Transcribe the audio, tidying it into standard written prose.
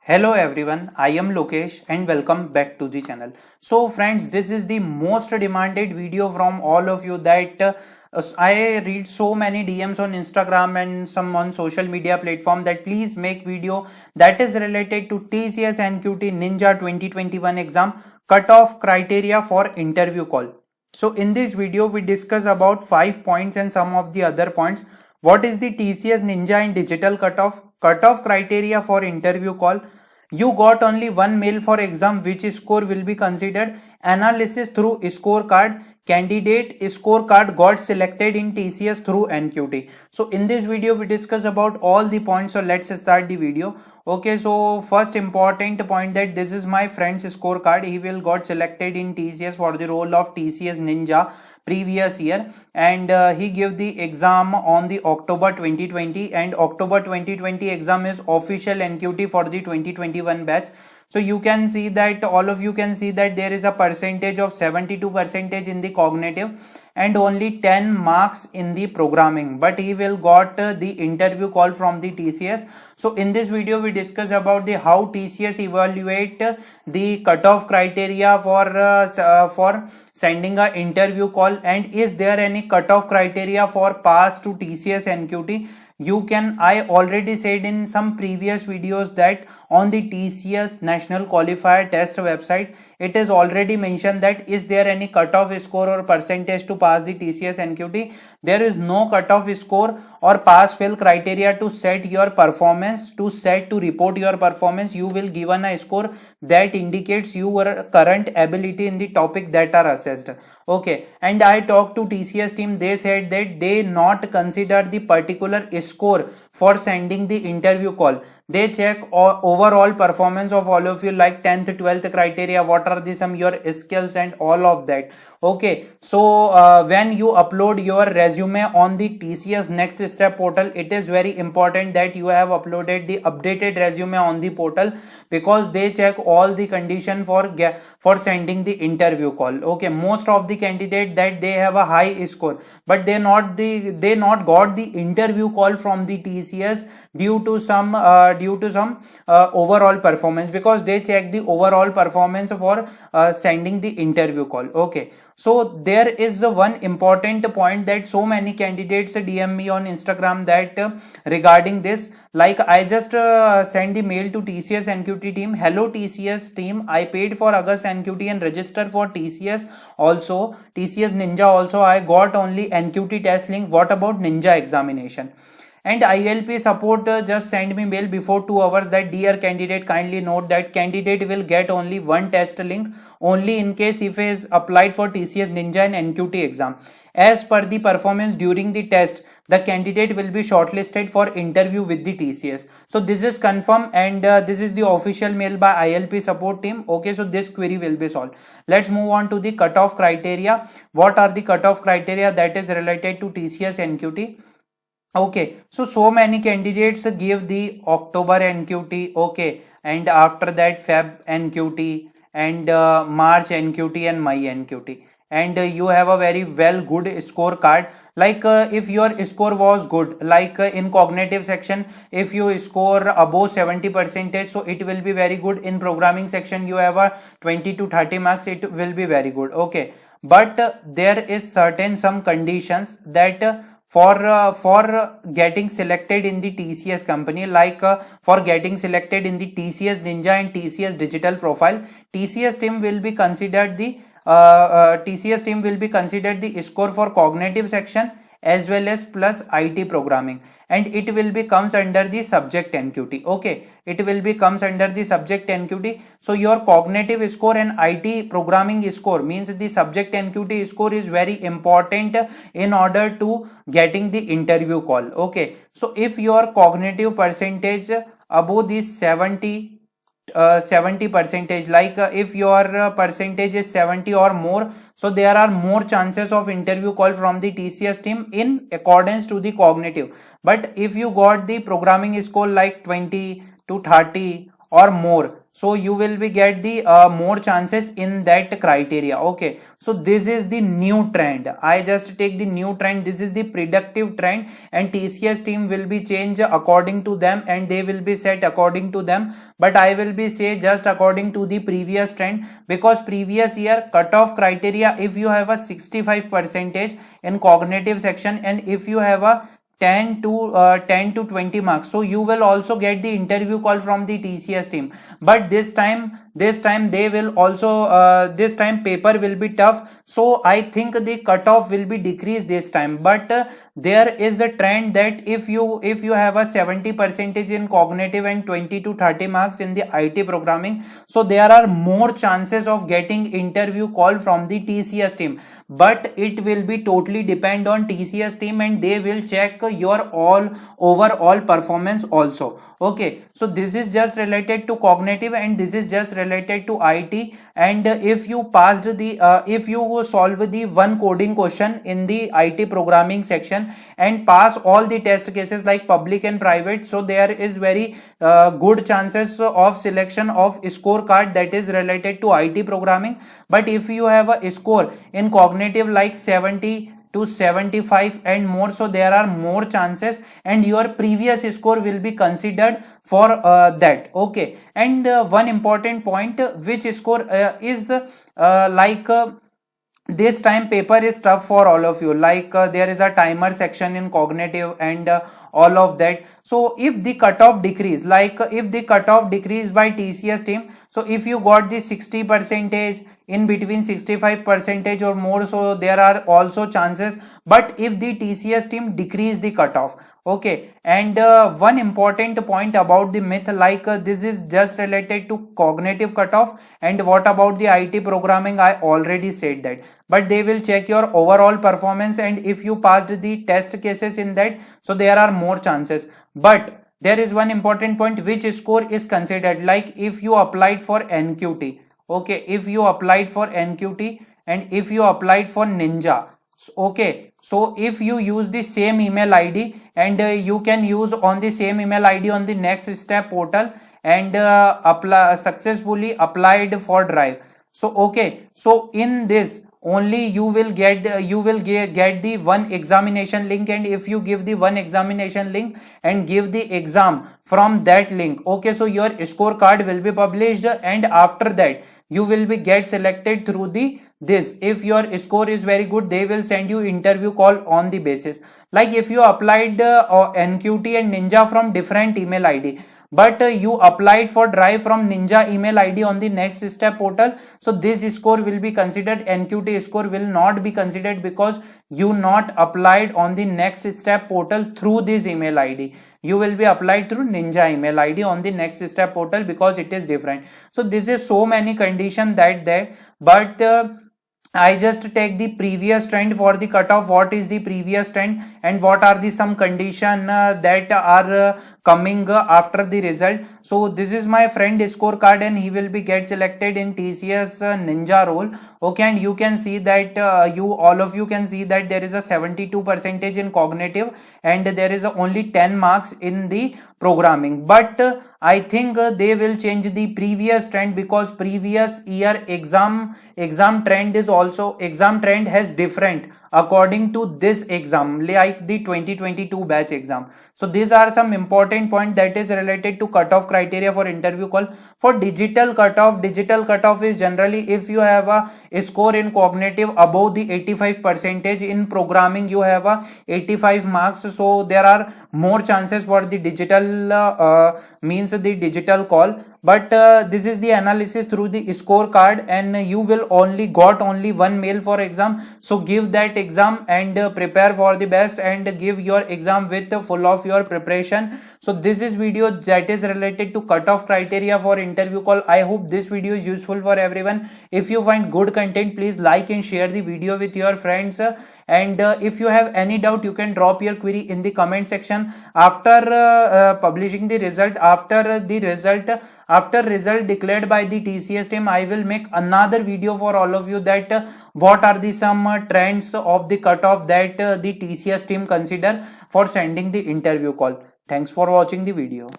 Hello everyone, I am Lokesh and welcome back to the channel. So friends, this is the most demanded video from all of you that I read so many DMs on Instagram and some on social media platform that please make video that is related to TCS NQT Ninja 2021 exam cutoff criteria for interview call. So in this video we discuss about 5 points and some of the other points. What is the TCS Ninja and digital cutoff criteria for interview call? You got only one mail for exam, which score will be considered. Analysis through scorecard. Candidate scorecard got selected in TCS through NQT. So in this video we discuss about all the points. So let's start the video. Okay, so first important point that this is my friend's scorecard. He will got selected in TCS for the role of TCS Ninja previous year, and he gave the exam on the October 2020, and October 2020 exam is official NQT for the 2021 batch. So you can see that all of you can see that there is a percentage of 72% in the cognitive and only 10 marks in the programming, but he will got the interview call from the TCS. So in this video we discuss about the how TCS evaluate the cutoff criteria for sending a interview call, and is there any cutoff criteria for pass to TCS NQT. I already said in some previous videos that on the TCS National Qualifier Test website, it is already mentioned that is there any cutoff score or percentage to pass the TCS NQT. There is no cutoff score or pass fail criteria to set your performance, to report your performance. You will given a score that indicates your current ability in the topic that are assessed. Okay, and I talked to TCS team. They said that they not consider the particular score for sending the interview call. They check overall performance of all of you, like 10th 12th criteria, what are the some your skills and all of that. Okay, so when you upload your resume on the TCS next step portal, it is very important that you have uploaded the updated resume on the portal, because they check all the condition for sending the interview call. Okay, most of the candidate that they have a high score, but they not got the interview call from the TCS due to some overall performance, because they check the overall performance for sending the interview call. Okay, so there is the one important point that so many candidates DM me on Instagram that regarding this, like I just send the mail to TCS NQT team. Hello TCS team, I paid for August NQT and registered for TCS also, TCS Ninja also. I got only NQT test link. What about Ninja examination? And ILP support just send me mail before 2 hours that dear candidate, kindly note that candidate will get only one test link only in case if he is applied for TCS Ninja and NQT exam. As per the performance during the test, the candidate will be shortlisted for interview with the TCS. So this is confirmed, and this is the official mail by ILP support team. Okay, so this query will be solved. Let's move on to the cutoff criteria. What are the cutoff criteria that is related to TCS NQT? Okay, so many candidates give the October NQT, okay, and after that Feb NQT and March NQT and May NQT, and you have a very well good scorecard. Like if your score was good, like in cognitive section, if you score above 70%, so it will be very good. In programming section, you have a 20 to 30 marks, it will be very good. Okay, but there is certain some conditions that for getting selected in the TCS company, like for getting selected in the TCS Ninja and TCS digital profile, TCS team will be considered the score for cognitive section as well as plus IT programming, and it will be comes under the subject NQT. Okay, it will be comes under the subject NQT. So your cognitive score and IT programming score means the subject NQT score is very important in order to getting the interview call. Okay, so if your cognitive percentage above the 70 percentage, like if your percentage is 70 or more, so there are more chances of interview call from the TCS team in accordance to the cognitive. But if you got the programming score like 20 to 30 or more, so you will be get the more chances in that criteria. Okay, so this is the new trend. I just take the new trend. This is the predictive trend, and TCS team will be changed according to them, and they will be set according to them. But I will be say just according to the previous trend, because previous year cutoff criteria, if you have a 65 percentage in cognitive section, and if you have a 10 to 20 marks, so you will also get the interview call from the TCS team. But this time they will also this time paper will be tough, so I think the cutoff will be decreased this time. But there is a trend that if you have a 70 percentage in cognitive and 20 to 30 marks in the IT programming, so there are more chances of getting interview call from the TCS team. But it will be totally depend on TCS team, and they will check your overall performance also. Okay, so this is just related to cognitive, and this is just related to IT. And if you passed the if you solve the one coding question in the IT programming section and pass all the test cases like public and private, so there is very good chances of selection of scorecard that is related to IT programming. But if you have a score in cognitive like 70 to 75 and more, so there are more chances, and your previous score will be considered for that. Okay, and one important point, which score is this time paper is tough for all of you, like there is a timer section in cognitive and all of that. So if the cutoff decrease, like if the cutoff decrease by TCS team, so if you got the 60 percentage in between 65 percentage or more, so there are also chances. But if the TCS team decrease the cutoff, okay, and one important point about the myth, like this is just related to cognitive cutoff, and what about the IT programming, I already said that. But they will check your overall performance, and if you passed the test cases in that, so there are more chances. But there is one important point, which score is considered, like if you applied for NQT, okay, if you applied for NQT and if you applied for Ninja, okay, so if you use the same email ID, and you can use on the same email ID on the next step portal, and apply successfully applied for drive. So okay, so in this only you will get the one examination link, and if you give the one examination link and give the exam from that link, okay, so your scorecard will be published, and after that you will be get selected through the this. If your score is very good, they will send you interview call on the basis. Like if you applied NQT and Ninja from different email ID, but you applied for drive from Ninja email ID on the next step portal, so this score will be considered. NQT score will not be considered, because you not applied on the next step portal through this email ID. You will be applied through Ninja email ID on the next step portal, because it is different. So this is so many conditions that there. But I just take the previous trend for the cutoff. What is the previous trend, and what are the some condition that are coming after the result. So this is my friend scorecard, and he will be get selected in TCS Ninja role. Okay, and you can see that all of you can see that there is a 72 percentage in cognitive, and there is only 10 marks in the programming. But I think they will change the previous trend, because previous year exam trend is also exam trend has different according to this exam, like the 2022 batch exam. So these are some important point that is related to cutoff criteria for interview call. For digital cutoff is generally if you have a score in cognitive above the 85 percentage, in programming you have a 85 marks, so there are more chances for the digital means the digital call. But this is the analysis through the scorecard, and you will only got only one mail for exam. So give that exam and prepare for the best, and give your exam with full of your preparation. So this is video that is related to cutoff criteria for interview call. I hope this video is useful for everyone. If you find good content, please like and share the video with your friends. And if you have any doubt, you can drop your query in the comment section. After publishing the result, after result declared by the TCS team, I will make another video for all of you that what are the some trends of the cutoff that the TCS team consider for sending the interview call. Thanks for watching the video.